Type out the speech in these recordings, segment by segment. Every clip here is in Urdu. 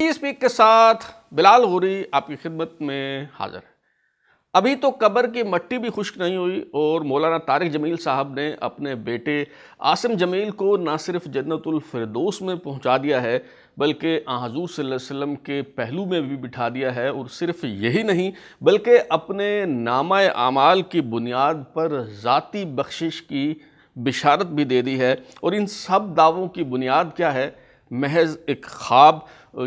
اسپیک کے ساتھ بلال غوری آپ کی خدمت میں حاضر ہے۔ ابھی تو قبر کی مٹی بھی خشک نہیں ہوئی اور مولانا طارق جمیل صاحب نے اپنے بیٹے عاصم جمیل کو نہ صرف جنت الفردوس میں پہنچا دیا ہے بلکہ حضور صلی اللہ علیہ وسلم کے پہلو میں بھی بٹھا دیا ہے، اور صرف یہی نہیں بلکہ اپنے نامہ اعمال کی بنیاد پر ذاتی بخشش کی بشارت بھی دے دی ہے۔ اور ان سب دعووں کی بنیاد کیا ہے؟ محض ایک خواب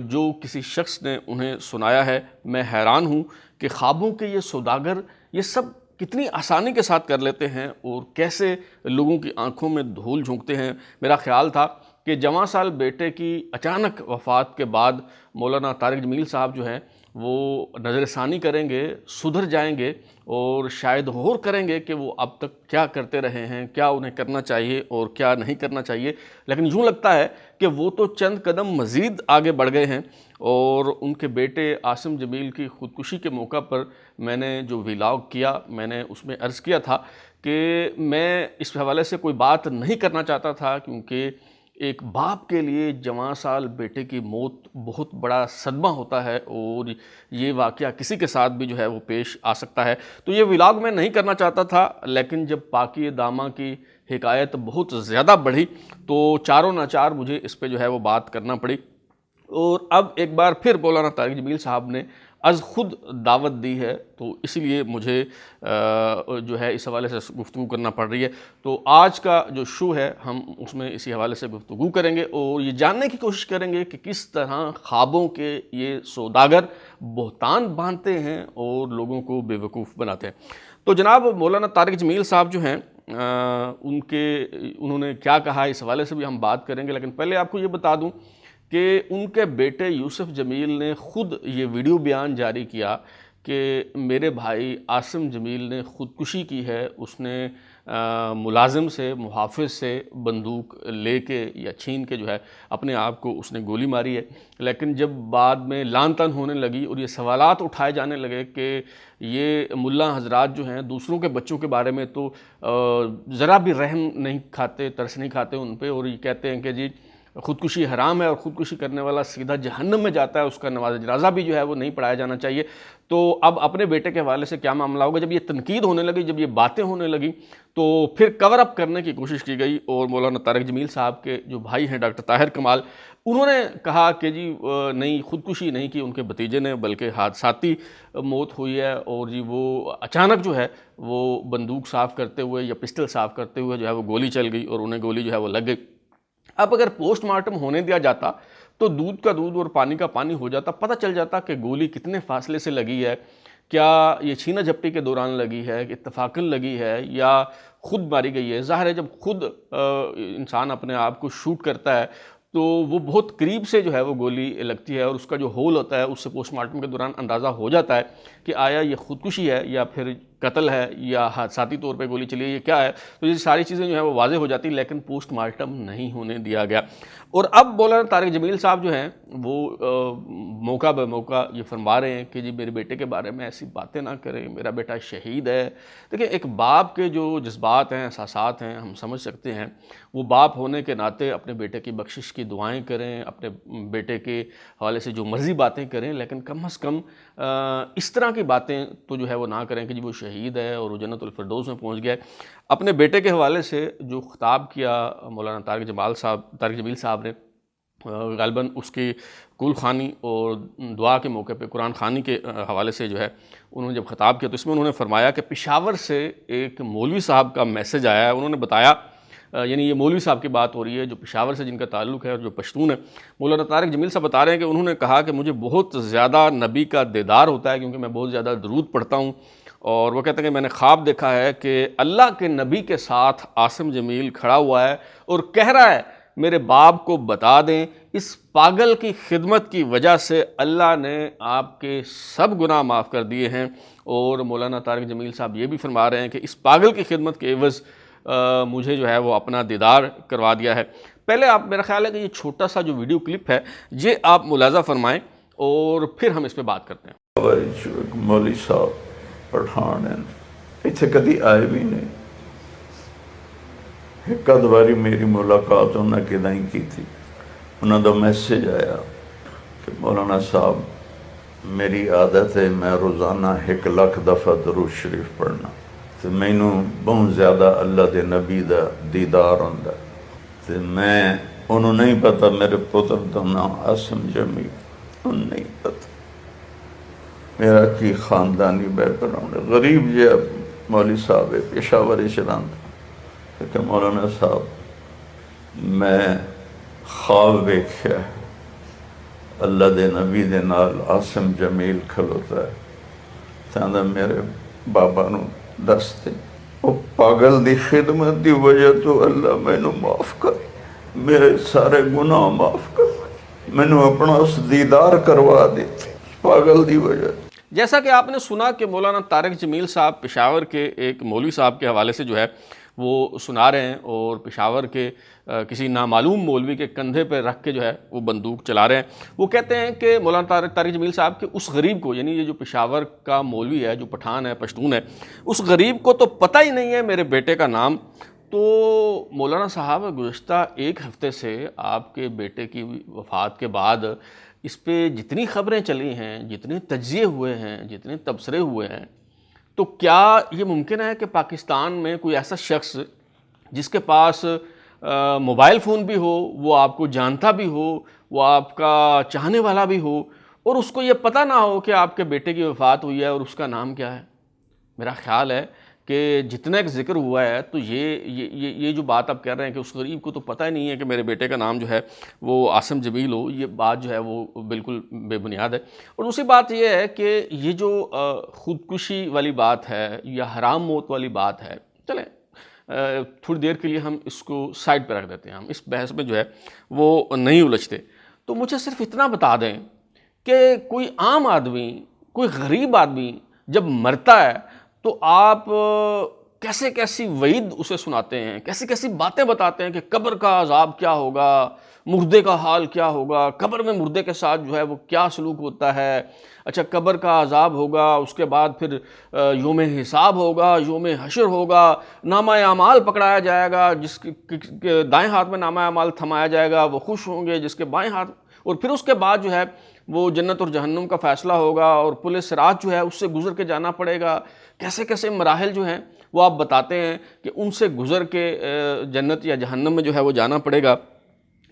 جو کسی شخص نے انہیں سنایا ہے۔ میں حیران ہوں کہ خوابوں کے یہ سوداگر یہ سب کتنی آسانی کے ساتھ کر لیتے ہیں اور کیسے لوگوں کی آنکھوں میں دھول جھونکتے ہیں۔ میرا خیال تھا کہ جواں سال بیٹے کی اچانک وفات کے بعد مولانا طارق جمیل صاحب جو ہیں وہ نظر ثانی کریں گے، سدھر جائیں گے اور شاید غور کریں گے کہ وہ اب تک کیا کرتے رہے ہیں، کیا انہیں کرنا چاہیے اور کیا نہیں کرنا چاہیے۔ لیکن یوں لگتا ہے کہ وہ تو چند قدم مزید آگے بڑھ گئے ہیں، اور ان کے بیٹے عاصم جمیل کی خودکشی کے موقع پر میں نے جو ویلاگ کیا، میں نے اس میں عرض کیا تھا کہ میں اس حوالے سے کوئی بات نہیں کرنا چاہتا تھا، کیونکہ ایک باپ کے لیے جواں سال بیٹے کی موت بہت بڑا صدمہ ہوتا ہے، اور یہ واقعہ کسی کے ساتھ بھی جو ہے وہ پیش آ سکتا ہے۔ تو یہ ویلاگ میں نہیں کرنا چاہتا تھا، لیکن جب پاکی دامہ کی حکایت بہت زیادہ بڑھی تو چاروں ناچار مجھے اس پہ جو ہے وہ بات کرنا پڑی۔ اور اب ایک بار پھر مولانا طارق جمیل صاحب نے از خود دعوت دی ہے، تو اسی لیے مجھے جو ہے اس حوالے سے گفتگو کرنا پڑ رہی ہے۔ تو آج کا جو شو ہے ہم اس میں اسی حوالے سے گفتگو کریں گے اور یہ جاننے کی کوشش کریں گے کہ کس طرح خوابوں کے یہ سوداگر بہتان باندھتے ہیں اور لوگوں کو بے وقوف بناتے ہیں۔ تو جناب مولانا طارق جمیل صاحب جو ہیں انہوں نے کیا کہا اس حوالے سے بھی ہم بات کریں گے، لیکن پہلے آپ کو یہ بتا دوں کہ ان کے بیٹے یوسف جمیل نے خود یہ ویڈیو بیان جاری کیا کہ میرے بھائی عاصم جمیل نے خودکشی کی ہے، اس نے ملازم سے، محافظ سے بندوق لے کے یا چھین کے جو ہے اپنے آپ کو اس نے گولی ماری ہے۔ لیکن جب بعد میں لان تان ہونے لگی اور یہ سوالات اٹھائے جانے لگے کہ یہ ملا حضرات جو ہیں دوسروں کے بچوں کے بارے میں تو ذرا بھی رحم نہیں کھاتے، ترس نہیں کھاتے ان پہ، اور یہ کہتے ہیں کہ جی خودکشی حرام ہے اور خودکشی کرنے والا سیدھا جہنم میں جاتا ہے، اس کا نماز جنازہ بھی جو ہے وہ نہیں پڑھایا جانا چاہیے۔ تو اب اپنے بیٹے کے حوالے سے کیا معاملہ ہوگا؟ جب یہ تنقید ہونے لگی، جب یہ باتیں ہونے لگی، تو پھر کور اپ کرنے کی کوشش کی گئی، اور مولانا طارق جمیل صاحب کے جو بھائی ہیں ڈاکٹر طاہر کمال، انہوں نے کہا کہ جی نہیں، خودکشی نہیں کی ان کے بھتیجے نے، بلکہ حادثاتی موت ہوئی ہے، اور جی وہ اچانک جو ہے وہ بندوق صاف کرتے ہوئے یا پسٹل صاف کرتے ہوئے جو ہے وہ گولی چل گئی اور انہیں گولی جو ہے وہ لگ گئی۔ اب اگر پوسٹ مارٹم ہونے دیا جاتا تو دودھ کا دودھ اور پانی کا پانی ہو جاتا، پتہ چل جاتا کہ گولی کتنے فاصلے سے لگی ہے، کیا یہ چھینا جھپٹی کے دوران لگی ہے، اتفاقاً لگی ہے یا خود ماری گئی ہے۔ ظاہر ہے جب خود انسان اپنے آپ کو شوٹ کرتا ہے تو وہ بہت قریب سے جو ہے وہ گولی لگتی ہے، اور اس کا جو ہول ہوتا ہے اس سے پوسٹ مارٹم کے دوران اندازہ ہو جاتا ہے کہ آیا یہ خودکشی ہے یا پھر قتل ہے یا حادثاتی طور پہ گولی چلی ہے، یہ کیا ہے۔ تو یہ ساری چیزیں جو ہیں وہ واضح ہو جاتی، لیکن پوسٹ مارٹم نہیں ہونے دیا گیا۔ اور اب مولانا طارق جمیل صاحب جو ہیں وہ موقع بے موقع یہ فرما رہے ہیں کہ جی میرے بیٹے کے بارے میں ایسی باتیں نہ کریں، میرا بیٹا شہید ہے۔ دیکھیں، ایک باپ کے جو جذبات ہیں، احساسات ہیں، ہم سمجھ سکتے ہیں۔ وہ باپ ہونے کے ناطے اپنے بیٹے کی بخشش کی دعائیں کریں، اپنے بیٹے کے حوالے سے جو مرضی باتیں کریں، لیکن کم از کم اس طرح کی باتیں تو جو ہے وہ نہ کریں کہ جی وہ شہید ہے اور وہ جنت الفردوس میں پہنچ گیا ہے۔ اپنے بیٹے کے حوالے سے جو خطاب کیا مولانا طارق جمیل صاحب نے، غالباً اس کی کل خوانی اور دعا کے موقع پہ قرآن خوانی کے حوالے سے جو ہے انہوں نے جب خطاب کیا تو اس میں انہوں نے فرمایا کہ پشاور سے ایک مولوی صاحب کا میسج آیا ہے۔ انہوں نے بتایا، یعنی یہ مولوی صاحب کی بات ہو رہی ہے جو پشاور سے جن کا تعلق ہے اور جو پشتون ہے۔ مولانا طارق جمیل صاحب بتا رہے ہیں کہ انہوں نے کہا کہ مجھے بہت زیادہ نبی کا دیدار ہوتا ہے، کیونکہ میں بہت زیادہ درود پڑھتا ہوں، اور وہ کہتے ہیں کہ میں نے خواب دیکھا ہے کہ اللہ کے نبی کے ساتھ عاصم جمیل کھڑا ہوا ہے اور کہہ رہا ہے میرے باپ کو بتا دیں اس پاگل کی خدمت کی وجہ سے اللہ نے آپ کے سب گناہ معاف کر دیے ہیں۔ اور مولانا طارق جمیل صاحب یہ بھی فرما رہے ہیں کہ اس پاگل کی خدمت کے عوض مجھے جو ہے وہ اپنا دیدار کروا دیا ہے۔ پہلے آپ، میرا خیال ہے کہ یہ چھوٹا سا جو ویڈیو کلپ ہے یہ آپ ملاحظہ فرمائیں اور پھر ہم اس پہ بات کرتے ہیں۔ مولوی صاحب پٹھان ہیں، اتنے کدی آئے بھی نہیں۔ ایک باری میری ملاقات انہوں نے کدائیں کی تھی، انہوں دا میسیج آیا کہ مولانا صاحب میری عادت ہے میں روزانہ 1,00,000 دفعہ درود شریف پڑھنا، تو مینوں بہت زیادہ اللہ دے نبی دا دیدار ہوندا، تو میں انہوں نہیں پتا میرے پتر دا نام عاصم جمیل، انہوں نہیں پتا میرا کی خاندانی بیک گراؤنڈ ہے، غریب جہا مولوی صاحب ہے، پشاور شران تھا کہ مولانا صاحب میں خواب ویکھیا ہے اللہ دے نبی دے نال عاصم جمیل کھلوتا ہے، تاندہ میرے بابا نو دس دے وہ پاگل دی خدمت دی وجہ تو اللہ میں نو معاف کر، میرے سارے گناہ معاف کر، میں نو اپنا اس دیدار کروا دیتے پاگل دی وجہ۔ جیسا کہ آپ نے سنا کہ مولانا طارق جمیل صاحب پشاور کے ایک مولوی صاحب کے حوالے سے جو ہے وہ سنا رہے ہیں، اور پشاور کے کسی نامعلوم مولوی کے کندھے پہ رکھ کے جو ہے وہ بندوق چلا رہے ہیں۔ وہ کہتے ہیں کہ مولانا طارق جمیل صاحب کے اس غریب کو، یعنی یہ جو پشاور کا مولوی ہے جو پٹھان ہے، پشتون ہے، اس غریب کو تو پتہ ہی نہیں ہے میرے بیٹے کا نام۔ تو مولانا صاحب گزشتہ ایک ہفتے سے آپ کے بیٹے کی وفات کے بعد اس پہ جتنی خبریں چلی ہیں، جتنے تجزیے ہوئے ہیں، جتنے تبصرے ہوئے ہیں، تو کیا یہ ممکن ہے کہ پاکستان میں کوئی ایسا شخص جس کے پاس موبائل فون بھی ہو، وہ آپ کو جانتا بھی ہو، وہ آپ کا چاہنے والا بھی ہو، اور اس کو یہ پتہ نہ ہو کہ آپ کے بیٹے کی وفات ہوئی ہے اور اس کا نام کیا ہے؟ میرا خیال ہے کہ جتنا ایک ذکر ہوا ہے تو یہ جو بات آپ کہہ رہے ہیں کہ اس غریب کو تو پتہ ہی نہیں ہے کہ میرے بیٹے کا نام جو ہے وہ عاصم جمیل ہو، یہ بات جو ہے وہ بالکل بے بنیاد ہے۔ اور دوسری بات یہ ہے کہ یہ جو خودکشی والی بات ہے یا حرام موت والی بات ہے، چلیں تھوڑی دیر کے لیے ہم اس کو سائڈ پہ رکھ دیتے ہیں، ہم اس بحث میں جو ہے وہ نہیں الجھتے۔ تو مجھے صرف اتنا بتا دیں کہ کوئی عام آدمی، کوئی غریب آدمی جب مرتا ہے تو آپ کیسے کیسی وعید اسے سناتے ہیں، کیسی کیسی باتیں بتاتے ہیں کہ قبر کا عذاب کیا ہوگا، مردے کا حال کیا ہوگا، قبر میں مردے کے ساتھ جو ہے وہ کیا سلوک ہوتا ہے، اچھا قبر کا عذاب ہوگا، اس کے بعد پھر یوم حساب ہوگا، یوم حشر ہوگا، نامہ اعمال پکڑایا جائے گا، جس کے دائیں ہاتھ میں نامہ اعمال تھمایا جائے گا وہ خوش ہوں گے، جس کے بائیں ہاتھ، اور پھر اس کے بعد جو ہے وہ جنت اور جہنم کا فیصلہ ہوگا، اور پل صراط جو ہے اس سے گزر کے جانا پڑے گا۔ کیسے کیسے مراحل جو ہیں وہ آپ بتاتے ہیں کہ ان سے گزر کے جنت یا جہنم میں جو ہے وہ جانا پڑے گا۔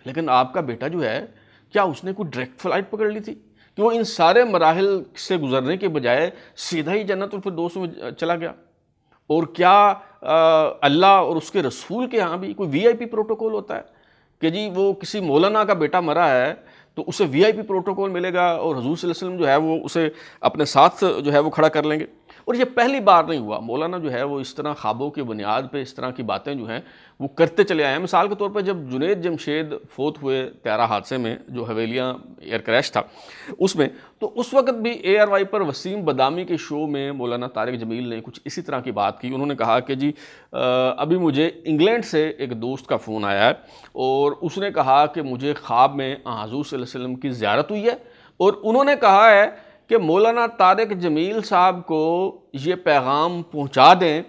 لیکن آپ کا بیٹا جو ہے، کیا اس نے کوئی ڈائریکٹ فلائٹ پکڑ لی تھی کہ وہ ان سارے مراحل سے گزرنے کے بجائے سیدھا ہی جنت اور پھر دوست میں چلا گیا؟ اور کیا اللہ اور اس کے رسول کے ہاں بھی کوئی وی آئی پی پروٹوکول ہوتا ہے کہ جی وہ کسی مولانا کا بیٹا مرا ہے تو اسے وی آئی پی پروٹوکول ملے گا اور حضور صلی اللہ علیہ وسلم جو ہے وہ اسے اپنے ساتھ جو ہے وہ کھڑا کر لیں گے؟ اور یہ پہلی بار نہیں ہوا، مولانا جو ہے وہ اس طرح خوابوں کی بنیاد پہ اس طرح کی باتیں جو ہیں وہ کرتے چلے آئے ہیں۔ مثال کے طور پہ جب جنید جمشید فوت ہوئے طیارہ حادثے میں، جو حویلیاں ایئر کریش تھا اس میں، تو اس وقت بھی اے آر وائی پر وسیم بدامی کے شو میں مولانا طارق جمیل نے کچھ اسی طرح کی بات کی۔ انہوں نے کہا کہ جی ابھی مجھے انگلینڈ سے ایک دوست کا فون آیا ہے اور اس نے کہا کہ مجھے خواب میں حضور صلی اللہ علیہ وسلم کی زیارت ہوئی ہے، اور انہوں نے کہا ہے کہ مولانا طارق جمیل صاحب کو یہ پیغام پہنچا دیں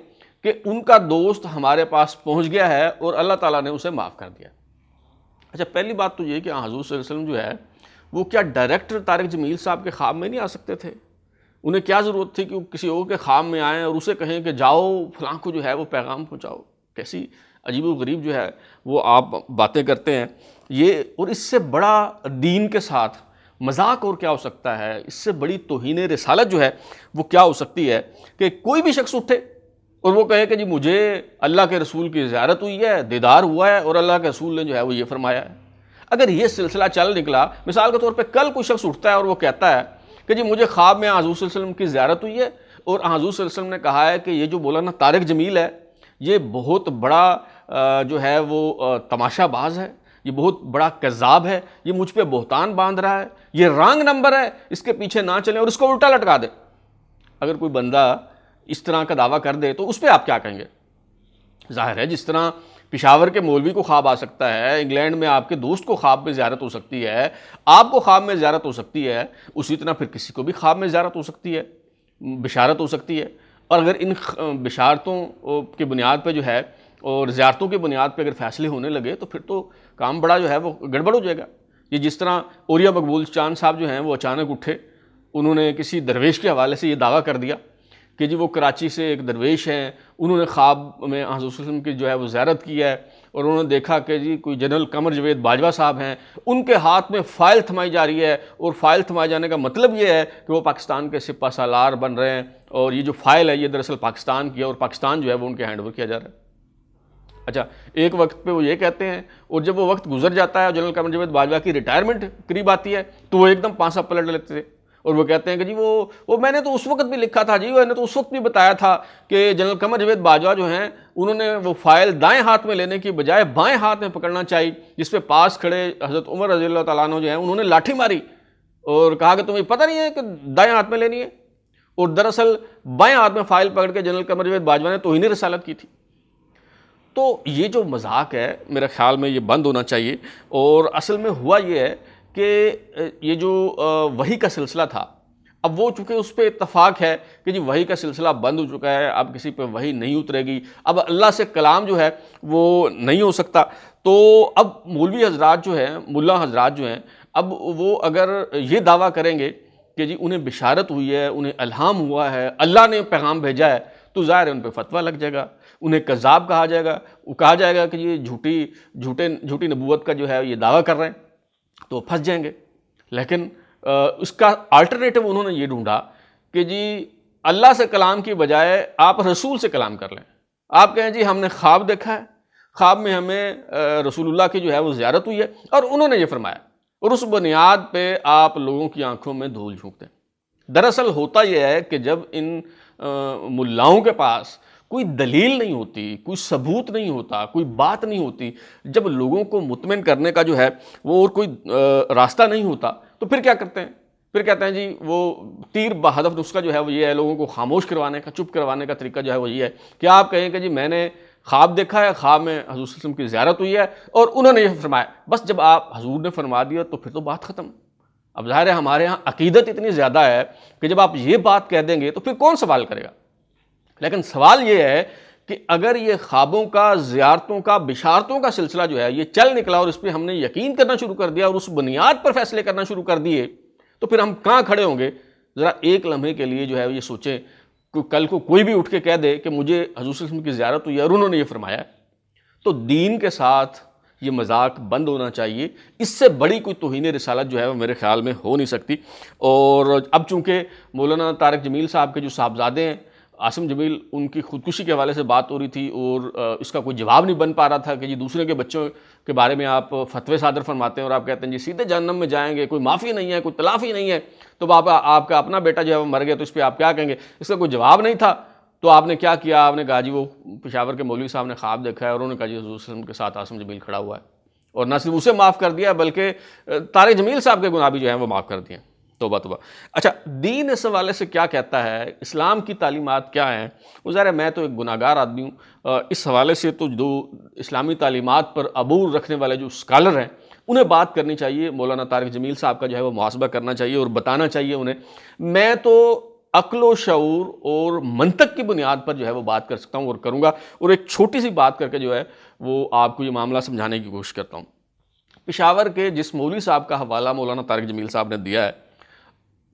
کہ ان کا دوست ہمارے پاس پہنچ گیا ہے اور اللہ تعالیٰ نے اسے معاف کر دیا۔ اچھا پہلی بات تو یہ کہ حضور صلی اللہ علیہ وسلم جو ہے وہ کیا ڈائریکٹر طارق جمیل صاحب کے خواب میں نہیں آ سکتے تھے؟ انہیں کیا ضرورت تھی کہ وہ کسی اور کے خواب میں آئیں اور اسے کہیں کہ جاؤ فلاں کو جو ہے وہ پیغام پہنچاؤ؟ کیسی عجیب و غریب جو ہے وہ آپ باتیں کرتے ہیں یہ، اور اس سے بڑا دین کے ساتھ مذاق اور کیا ہو سکتا ہے؟ اس سے بڑی توہین رسالت جو ہے وہ کیا ہو سکتی ہے کہ کوئی بھی شخص اٹھے اور وہ کہے کہ جی مجھے اللہ کے رسول کی زیارت ہوئی ہے، دیدار ہوا ہے، اور اللہ کے رسول نے جو ہے وہ یہ فرمایا ہے۔ اگر یہ سلسلہ چل نکلا، مثال کے طور پہ کل کوئی شخص اٹھتا ہے اور وہ کہتا ہے کہ جی مجھے خواب میں حضور صلی اللہ علیہ وسلم کی زیارت ہوئی ہے اور حضور صلی اللہ علیہ وسلم نے کہا ہے کہ یہ جو مولانا طارق جمیل ہے یہ بہت بڑا جو ہے وہ تماشا باز ہے، یہ بہت بڑا کذاب ہے، یہ مجھ پہ بہتان باندھ رہا ہے، یہ رانگ نمبر ہے، اس کے پیچھے نہ چلیں اور اس کو الٹا لٹکا دیں۔ اگر کوئی بندہ اس طرح کا دعویٰ کر دے تو اس پہ آپ کیا کہیں گے؟ ظاہر ہے جس طرح پشاور کے مولوی کو خواب آ سکتا ہے، انگلینڈ میں آپ کے دوست کو خواب میں زیارت ہو سکتی ہے، آپ کو خواب میں زیارت ہو سکتی ہے، اسی طرح پھر کسی کو بھی خواب میں زیارت ہو سکتی ہے، بشارت ہو سکتی ہے۔ اور اگر ان بشارتوں کی بنیاد پہ جو ہے اور زیارتوں کی بنیاد پہ اگر فیصلے ہونے لگے تو پھر تو کام بڑا جو ہے وہ گڑبڑ ہو جائے گا۔ یہ جس طرح اوریا مقبول چاند صاحب جو ہیں وہ اچانک اٹھے، انہوں نے کسی درویش کے حوالے سے یہ دعویٰ کر دیا کہ جی وہ کراچی سے ایک درویش ہیں، انہوں نے خواب میں حضور صلی اللہ علیہ وسلم کی جو ہے وہ زیارت کی ہے، اور انہوں نے دیکھا کہ جی کوئی جنرل قمر جاوید باجوہ صاحب ہیں، ان کے ہاتھ میں فائل تھمائی جا رہی ہے، اور فائل تھمائے جانے کا مطلب یہ ہے کہ وہ پاکستان کے سپہ سالار بن رہے ہیں، اور یہ جو فائل ہے یہ دراصل پاکستان کی ہے، اور پاکستان جو ہے وہ ان کے ہینڈ اوور کیا جا رہا ہے۔ اچھا، ایک وقت پہ وہ یہ کہتے ہیں، اور جب وہ وقت گزر جاتا ہے اور جنرل قمر جاوید باجوہ کی ریٹائرمنٹ قریب آتی ہے تو وہ ایک دم پانسا پلٹ لیتے تھے، اور وہ کہتے ہیں کہ جی وہ میں نے تو اس وقت بھی لکھا تھا جی، میں نے تو اس وقت بھی بتایا تھا کہ جنرل قمر جاوید باجوہ جو ہیں انہوں نے وہ فائل دائیں ہاتھ میں لینے کی بجائے بائیں ہاتھ میں پکڑنا چاہیے، جس پہ پاس کھڑے حضرت عمر رضی اللہ تعالیٰ عنہ جو ہیں انہوں نے لاٹھی ماری اور کہا کہ تمہیں پتہ نہیں ہے کہ دائیں ہاتھ میں لینی ہے، اور دراصل بائیں ہاتھ میں فائل پکڑ کے جنرل قمر جاوید باجوہ نے توہین رسالت کی تھی۔ تو یہ جو مذاق ہے میرے خیال میں یہ بند ہونا چاہیے، اور اصل میں ہوا یہ ہے کہ یہ جو وحی کا سلسلہ تھا، اب وہ چونکہ اس پہ اتفاق ہے کہ جی وحی کا سلسلہ بند ہو چکا ہے، اب کسی پہ وحی نہیں اترے گی، اب اللہ سے کلام جو ہے وہ نہیں ہو سکتا، تو اب مولوی حضرات جو ہیں، ملا حضرات جو ہیں، اب وہ اگر یہ دعویٰ کریں گے کہ جی انہیں بشارت ہوئی ہے، انہیں الہام ہوا ہے، اللہ نے پیغام بھیجا ہے، تو ظاہر ہے ان پہ فتویٰ لگ جائے گا، انہیں کذاب کہا جائے گا، وہ کہا جائے گا کہ یہ جھوٹی نبوت کا جو ہے یہ دعویٰ کر رہے ہیں، تو پھنس جائیں گے۔ لیکن اس کا آلٹرنیٹو انہوں نے یہ ڈھونڈا کہ جی اللہ سے کلام کی بجائے آپ رسول سے کلام کر لیں، آپ کہیں جی ہم نے خواب دیکھا ہے، خواب میں ہمیں رسول اللہ کی جو ہے وہ زیارت ہوئی ہے، اور انہوں نے یہ فرمایا، اور اس بنیاد پہ آپ لوگوں کی آنکھوں میں دھول جھونکتے ہیں۔ دراصل ہوتا یہ ہے کہ جب ان ملاؤں کے پاس کوئی دلیل نہیں ہوتی، کوئی ثبوت نہیں ہوتا، کوئی بات نہیں ہوتی، جب لوگوں کو مطمئن کرنے کا جو ہے وہ اور کوئی راستہ نہیں ہوتا، تو پھر کیا کرتے ہیں؟ پھر کہتے ہیں جی وہ تیر بہدف نسخہ جو ہے وہ یہ ہے، لوگوں کو خاموش کروانے کا، چپ کروانے کا طریقہ جو ہے وہ یہ ہے کہ آپ کہیں کہ جی میں نے خواب دیکھا ہے، خواب میں حضور صلی اللہ علیہ وسلم کی زیارت ہوئی ہے اور انہوں نے یہ فرمایا، بس جب آپ حضور نے فرما دیا تو پھر تو بات ختم۔ اب ظاہر ہے ہمارے ہاں عقیدت اتنی زیادہ ہے کہ جب آپ یہ بات کہہ دیں گے تو پھر کون سوال کرے گا؟ لیکن سوال یہ ہے کہ اگر یہ خوابوں کا، زیارتوں کا، بشارتوں کا سلسلہ جو ہے یہ چل نکلا اور اس پہ ہم نے یقین کرنا شروع کر دیا اور اس بنیاد پر فیصلے کرنا شروع کر دیے، تو پھر ہم کہاں کھڑے ہوں گے؟ ذرا ایک لمحے کے لیے جو ہے یہ سوچیں کہ کل کو کوئی بھی اٹھ کے کہہ دے کہ مجھے حضور صلی اللہ علیہ وسلم کی زیارت ہوئی ہے اور انہوں نے یہ فرمایا، تو دین کے ساتھ یہ مذاق بند ہونا چاہیے۔ اس سے بڑی کوئی توہین رسالت جو ہے وہ میرے خیال میں ہو نہیں سکتی۔ اور اب چونکہ مولانا طارق جمیل صاحب کے جو صاحبزادے ہیں عاصم جمیل، ان کی خودکشی کے حوالے سے بات ہو رہی تھی اور اس کا کوئی جواب نہیں بن پا رہا تھا کہ جی دوسرے کے بچوں کے بارے میں آپ فتوے صادر فرماتے ہیں اور آپ کہتے ہیں جی سیدھے جہنم میں جائیں گے، کوئی معافی نہیں ہے، کوئی تلافی نہیں ہے، تو آپ کا اپنا بیٹا جو ہے وہ مر گیا تو اس پہ آپ کیا کہیں گے؟ اس کا کوئی جواب نہیں تھا، تو آپ نے کیا کیا؟ آپ نے کہا جی وہ پشاور کے مولوی صاحب نے خواب دیکھا ہے اور انہوں نے کہا جی حضور صلی اللہ علیہ وسلم کے ساتھ عاصم جمیل کھڑا ہوا ہے، اور نہ صرف اسے معاف کر دیا بلکہ طارق جمیل صاحب کے گناہ بھی جو ہیں وہ معاف کر دیے۔ توبہ توبہ۔ اچھا، دین اس حوالے سے کیا کہتا ہے، اسلام کی تعلیمات کیا ہیں؟ وہ ظاہر ہے میں تو ایک گناہ گار آدمی ہوں، اس حوالے سے تو جو اسلامی تعلیمات پر عبور رکھنے والے جو اسکالر ہیں انہیں بات کرنی چاہیے، مولانا طارق جمیل صاحب کا جو ہے وہ محاسبہ کرنا چاہیے اور بتانا چاہیے انہیں۔ میں تو عقل و شعور اور منطق کی بنیاد پر جو ہے وہ بات کر سکتا ہوں اور کروں گا، اور ایک چھوٹی سی بات کر کے جو ہے وہ آپ کو یہ معاملہ سمجھانے کی کوشش کرتا ہوں۔ پشاور کے جس مولوی صاحب کا حوالہ مولانا طارق جمیل صاحب نے دیا ہے،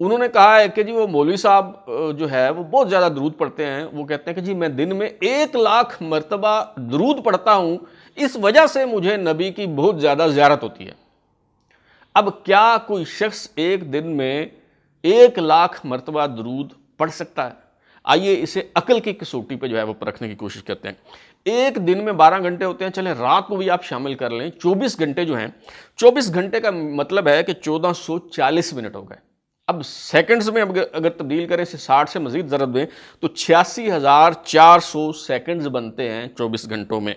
انہوں نے کہا ہے کہ جی وہ مولوی صاحب جو ہے وہ بہت زیادہ درود پڑھتے ہیں، وہ کہتے ہیں کہ جی میں دن میں 1,00,000 مرتبہ درود پڑھتا ہوں، اس وجہ سے مجھے نبی کی بہت زیادہ زیارت ہوتی ہے۔ اب کیا کوئی شخص ایک دن میں 1,00,000 مرتبہ درود پڑھ سکتا ہے؟ آئیے اسے عقل کی کسوٹی پہ جو ہے وہ پرکھنے کی کوشش کرتے ہیں۔ ایک دن میں 12 گھنٹے ہوتے ہیں، چلیں رات کو بھی آپ شامل کر لیں، 24 گھنٹے جو ہیں، 24 گھنٹے کا مطلب ہے کہ 1440 منٹ ہو گئے۔ اب سیکنڈز میں اگر تبدیل کریں، اسے 60 سے مزید ضرب دیں تو 86,400 سیکنڈز بنتے ہیں 24 گھنٹوں میں۔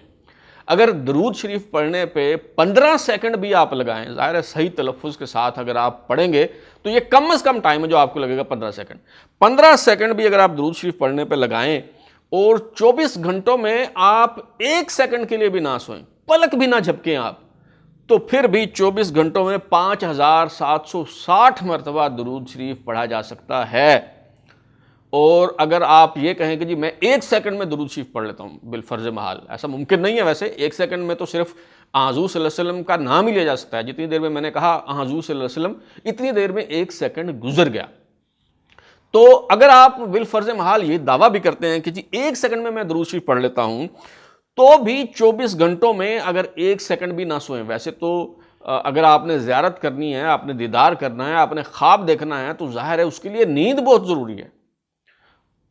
اگر درود شریف پڑھنے پہ 15 سیکنڈ بھی آپ لگائیں، ظاہر ہے صحیح تلفظ کے ساتھ اگر آپ پڑھیں گے تو یہ کم از کم ٹائم ہے جو آپ کو لگے گا 15 سیکنڈ۔ 15 سیکنڈ بھی اگر آپ درود شریف پڑھنے پہ لگائیں اور 24 گھنٹوں میں آپ 1 سیکنڈ کے لیے بھی نہ سوئیں، پلک بھی نہ جھپکیں آپ، تو پھر بھی 24 گھنٹوں میں 5,760 مرتبہ درود شریف پڑھا جا سکتا ہے۔ اور اگر آپ یہ کہیں کہ جی میں 1 سیکنڈ میں درود شریف پڑھ لیتا ہوں بالفرض محال، ایسا ممکن نہیں ہے، ویسے 1 سیکنڈ میں تو صرف حضور صلی اللہ علیہ وسلم کا نام ہی لیا جا سکتا ہے. جتنی دیر میں میں نے کہا حضور صلی اللہ علیہ وسلم, اتنی دیر میں 1 سیکنڈ گزر گیا. تو اگر آپ بالفرض محال یہ دعویٰ بھی کرتے ہیں کہ جی 1 سیکنڈ میں درود شریف پڑھ لیتا ہوں, تو بھی 24 گھنٹوں میں اگر 1 سیکنڈ بھی نہ سوئیں. ویسے تو اگر آپ نے زیارت کرنی ہے, آپ نے دیدار کرنا ہے, آپ نے خواب دیکھنا ہے, تو ظاہر ہے اس کے لیے نیند بہت ضروری ہے,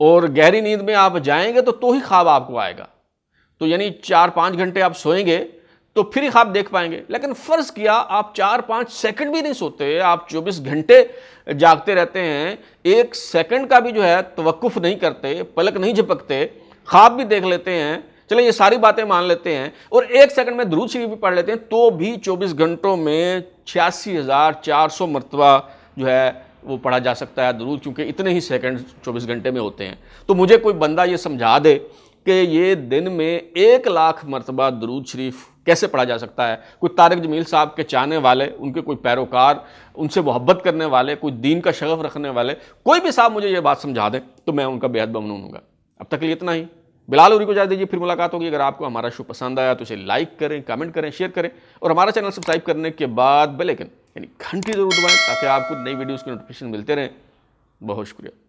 اور گہری نیند میں آپ جائیں گے تو ہی خواب آپ کو آئے گا. تو یعنی 4-5 گھنٹے آپ سوئیں گے تو پھر ہی خواب دیکھ پائیں گے. لیکن فرض کیا آپ 4-5 سیکنڈ بھی نہیں سوتے, آپ 24 گھنٹے جاگتے رہتے ہیں, 1 سیکنڈ کا بھی جو ہے توقف نہیں کرتے, پلک نہیں جھپکتے, خواب بھی دیکھ لیتے ہیں, چلیں یہ ساری باتیں مان لیتے ہیں, اور 1 سیکنڈ میں درود شریف بھی پڑھ لیتے ہیں, تو بھی 24 گھنٹوں میں 86,400 مرتبہ جو ہے وہ پڑھا جا سکتا ہے درود, کیونکہ اتنے ہی سیکنڈ 24 گھنٹے میں ہوتے ہیں. تو مجھے کوئی بندہ یہ سمجھا دے کہ یہ دن میں 1,00,000 مرتبہ درود شریف کیسے پڑھا جا سکتا ہے. کوئی طارق جمیل صاحب کے چاہنے والے, ان کے کوئی پیروکار, ان سے محبت کرنے والے, کوئی دین کا شغف رکھنے والے, کوئی بھی صاحب مجھے یہ بات سمجھا دیں تو میں ان کا بے حد ممنون ہوں گا. اب تک کے لیے اتنا ہی. بلال اوری کو اجازت دیجیے, پھر ملاقات ہوگی. اگر آپ کو ہمارا شو پسند آیا تو اسے لائک کریں, کمنٹ کریں, شیئر کریں, اور ہمارا چینل سبسکرائب کرنے کے بعد بیل آئکن یعنی گھنٹی ضرور دبائیں تاکہ آپ کو نئی ویڈیوز کی نوٹیفیکیشن ملتے رہیں. بہت شکریہ.